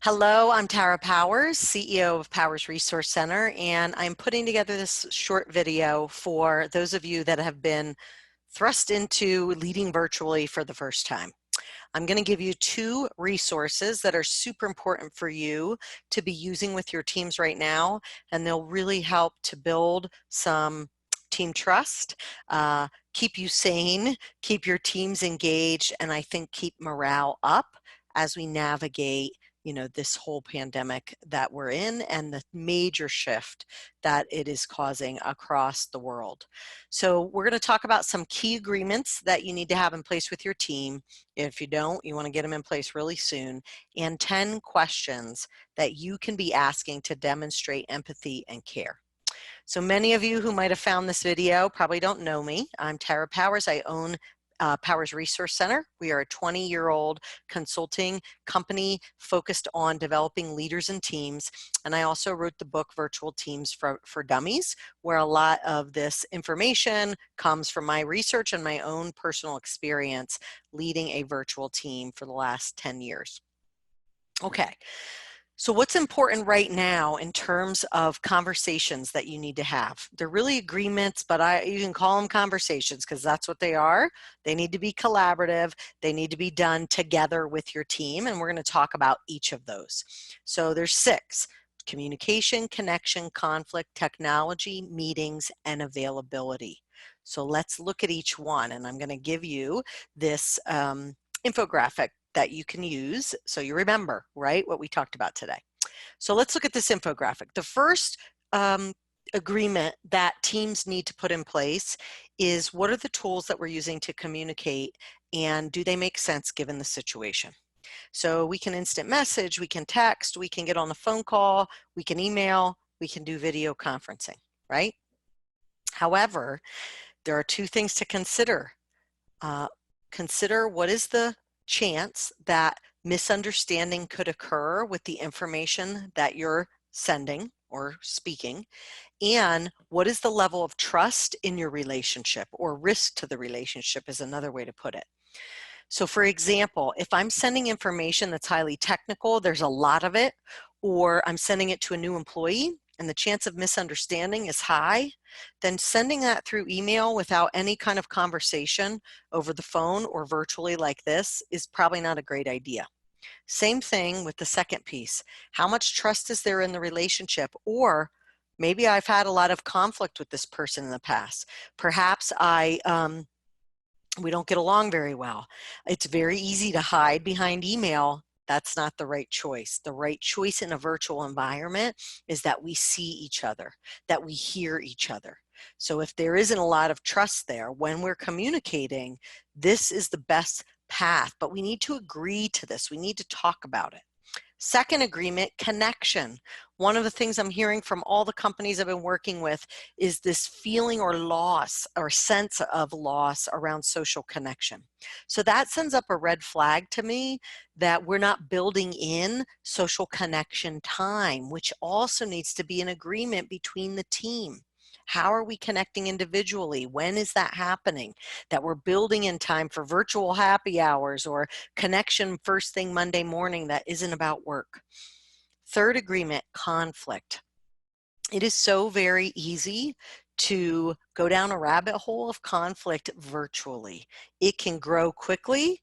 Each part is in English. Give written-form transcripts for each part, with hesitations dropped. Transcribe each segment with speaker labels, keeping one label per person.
Speaker 1: Hello, I'm Tara Powers, CEO of Powers Resource Center, and I'm putting together this short video for those of you that have been thrust into leading virtually for the first time. I'm going to give you two resources that are super important for you to be using with your teams right now, and they'll really help to build some team trust, keep you sane, keep your teams engaged, and I think keep morale up as we navigate this whole pandemic that we're in and the major shift that it is causing across the world. So we're going to talk about some key agreements that you need to have in place with your team. If you don't, you want to get them in place really soon, and 10 questions that you can be asking to demonstrate empathy and care. So many of you who might have found this video probably don't know me. I'm Tara Powers. I own Powers Resource Center. We are a 20-year-old consulting company focused on developing leaders and teams. And I also wrote the book Virtual Teams for Dummies, where a lot of this information comes from my research and my own personal experience leading a virtual team for the last 10 years. Okay. So what's important right now in terms of conversations that you need to have? They're really agreements, but you can call them conversations because that's what they are. They need to be collaborative. They need to be done together with your team, and we're going to talk about each of those. So there's 6: communication, connection, conflict, technology, meetings, and availability. So let's look at each one, and I'm going to give you this infographic that you can use so you remember, right, what we talked about today. So let's look at this infographic. The first agreement that teams need to put in place is, what are the tools that we're using to communicate, and do they make sense given the situation? So we can instant message, we can text, we can get on a phone call, we can email, we can do video conferencing, right? However, there are 2 things to consider. Consider what is the chance that misunderstanding could occur with the information that you're sending or speaking, and what is the level of trust in your relationship, or risk to the relationship is another way to put it. So for example, if I'm sending information that's highly technical, there's a lot of it, or I'm sending it to a new employee and the chance of misunderstanding is high, then sending that through email without any kind of conversation over the phone or virtually like this is probably not a great idea. Same thing with the second piece. How much trust is there in the relationship? Or maybe I've had a lot of conflict with this person in the past. Perhaps we don't get along very well. It's very easy to hide behind email. That's not the right choice. The right choice in a virtual environment is that we see each other, that we hear each other. So if there isn't a lot of trust there, when we're communicating, this is the best path, but we need to agree to this. We need to talk about it. Second agreement, connection. One of the things I'm hearing from all the companies I've been working with is this feeling or loss or sense of loss around social connection. So that sends up a red flag to me that we're not building in social connection time, which also needs to be an agreement between the team. How are we connecting individually? When is that happening? That we're building in time for virtual happy hours or connection first thing Monday morning that isn't about work. Third agreement, conflict. It is so very easy to go down a rabbit hole of conflict virtually. It can grow quickly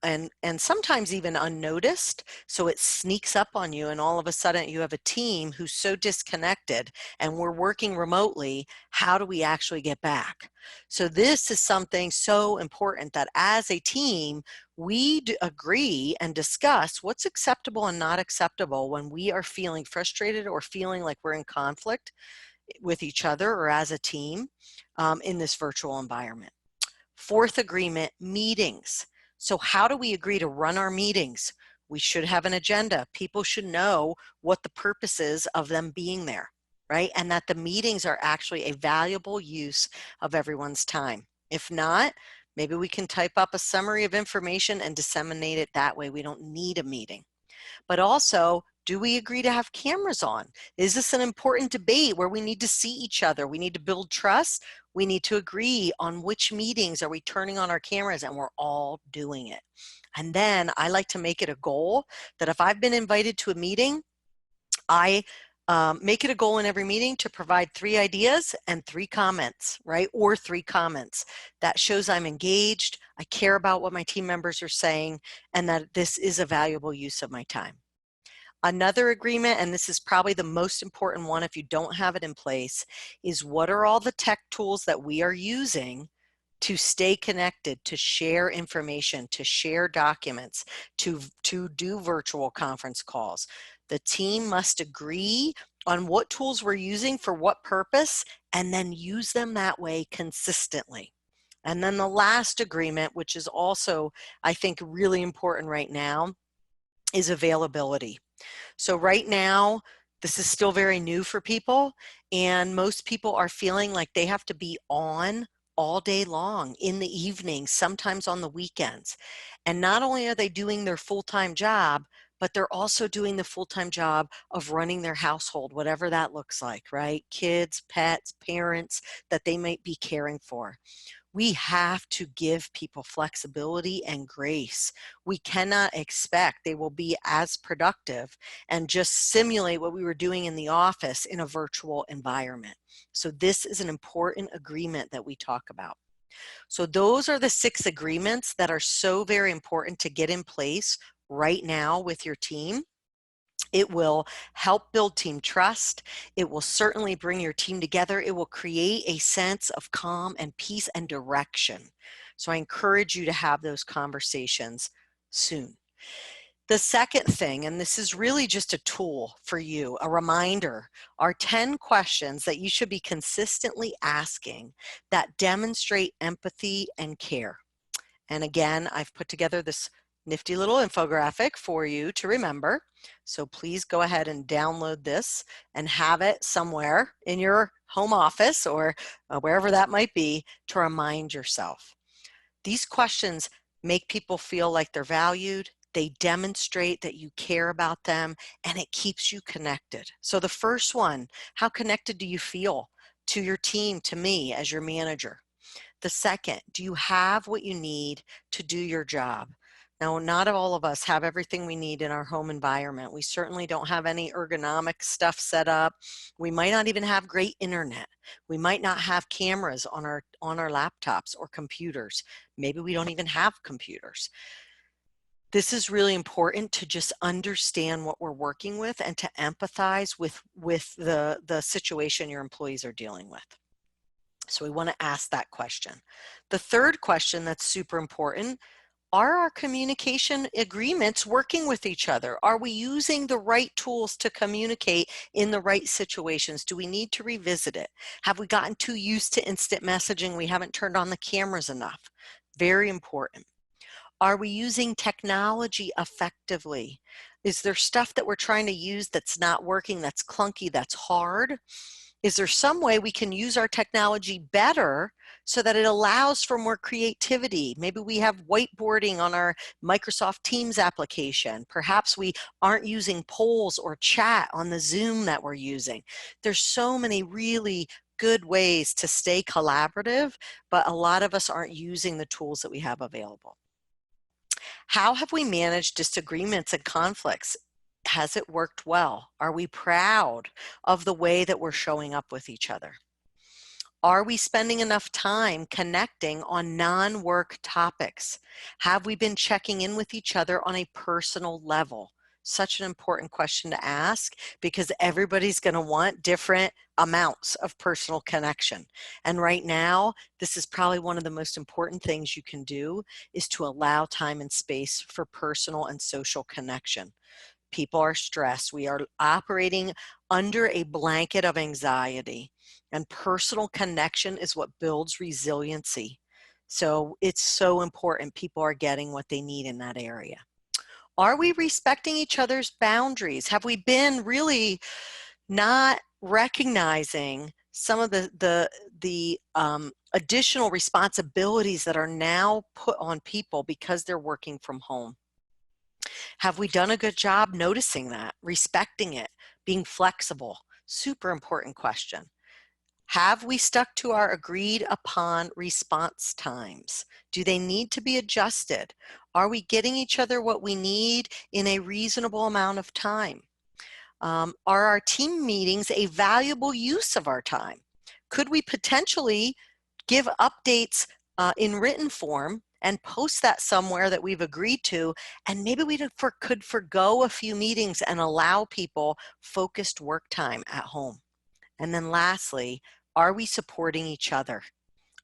Speaker 1: and sometimes even unnoticed, so it sneaks up on you and all of a sudden you have a team who's so disconnected and we're working remotely. How do we actually get back? So this is something so important that as a team we agree and discuss what's acceptable and not acceptable when we are feeling frustrated or feeling like we're in conflict with each other or as a team in this virtual environment. Fourth agreement, meetings. So how do we agree to run our meetings? We should have an agenda. People should know what the purpose is of them being there, right? And that the meetings are actually a valuable use of everyone's time. If not, maybe we can type up a summary of information and disseminate it that way. We don't need a meeting. But also Do we agree to have cameras on? Is this an important debate where we need to see each other? We need to build trust. We need to agree on which meetings are we turning on our cameras, and we're all doing it. And then I like to make it a goal that if I've been invited to a meeting, I make it a goal in every meeting to provide 3 ideas and 3 comments, right? Or 3 comments. That shows I'm engaged, I care about what my team members are saying, and that this is a valuable use of my time. Another agreement, and this is probably the most important one if you don't have it in place, is what are all the tech tools that we are using to stay connected, to share information, to share documents, to do virtual conference calls. The team must agree on what tools we're using for what purpose, and then use them that way consistently. And then the last agreement, which is also, I think, really important right now, is availability. So right now, this is still very new for people, and most people are feeling like they have to be on all day long, in the evenings, sometimes on the weekends. And not only are they doing their full-time job, but they're also doing the full-time job of running their household, whatever that looks like, right? Kids, pets, parents that they might be caring for. We have to give people flexibility and grace. We cannot expect they will be as productive and just simulate what we were doing in the office in a virtual environment. So this is an important agreement that we talk about. So those are the 6 agreements that are so very important to get in place right now with your team. It will help build team trust. It will certainly bring your team together. It will create a sense of calm and peace and direction. So I encourage you to have those conversations soon. The second thing, and this is really just a tool for you, a reminder, are 10 questions that you should be consistently asking that demonstrate empathy and care. And again, I've put together this nifty little infographic for you to remember. So please go ahead and download this and have it somewhere in your home office or wherever that might be to remind yourself. These questions make people feel like they're valued. They demonstrate that you care about them, and it keeps you connected. So the first one, how connected do you feel to your team, to me as your manager? The second, do you have what you need to do your job? Now, not all of us have everything we need in our home environment. We certainly don't have any ergonomic stuff set up. We might not even have great internet. We might not have cameras on our laptops or computers. Maybe we don't even have computers. This is really important to just understand what we're working with and to empathize with the situation your employees are dealing with. So we want to ask that question. The third question that's super important, are our communication agreements working with each other? Are we using the right tools to communicate in the right situations? Do we need to revisit it? Have we gotten too used to instant messaging? We haven't turned on the cameras enough. Very important. Are we using technology effectively? Is there stuff that we're trying to use that's not working, that's clunky, that's hard? Is there some way we can use our technology better so that it allows for more creativity? Maybe we have whiteboarding on our Microsoft Teams application. Perhaps we aren't using polls or chat on the Zoom that we're using. There's so many really good ways to stay collaborative, but a lot of us aren't using the tools that we have available. How have we managed disagreements and conflicts? Has it worked well? Are we proud of the way that we're showing up with each other? Are we spending enough time connecting on non-work topics? Have we been checking in with each other on a personal level? Such an important question to ask because everybody's going to want different amounts of personal connection. And right now, this is probably one of the most important things you can do is to allow time and space for personal and social connection. People are stressed. We are operating under a blanket of anxiety, and personal connection is what builds resiliency. So it's so important people are getting what they need in that area. Are we respecting each other's boundaries? Have we been really not recognizing some of the additional responsibilities that are now put on people because they're working from home? Have we done a good job noticing that, respecting it, being flexible? Super important question. Have we stuck to our agreed upon response times? Do they need to be adjusted? Are we getting each other what we need in a reasonable amount of time? Are our team meetings a valuable use of our time? Could we potentially give updates in written form and post that somewhere that we've agreed to, and maybe we could forgo a few meetings and allow people focused work time at home? And then lastly, are we supporting each other?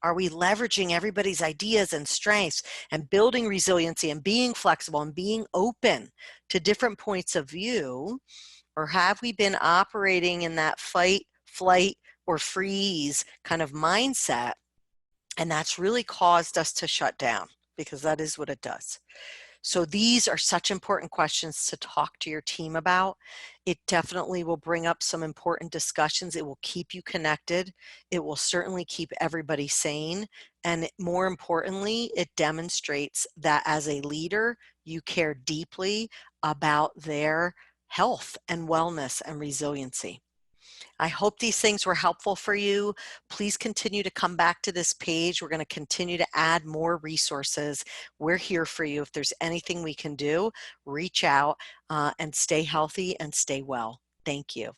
Speaker 1: Are we leveraging everybody's ideas and strengths and building resiliency and being flexible and being open to different points of view? Or have we been operating in that fight, flight, or freeze kind of mindset? And that's really caused us to shut down, because that is what it does. So these are such important questions to talk to your team about. It definitely will bring up some important discussions. It will keep you connected. It will certainly keep everybody sane. And more importantly, it demonstrates that as a leader, you care deeply about their health and wellness and resiliency. I hope these things were helpful for you. Please continue to come back to this page. We're going to continue to add more resources. We're here for you. If there's anything we can do, reach out and stay healthy and stay well. Thank you.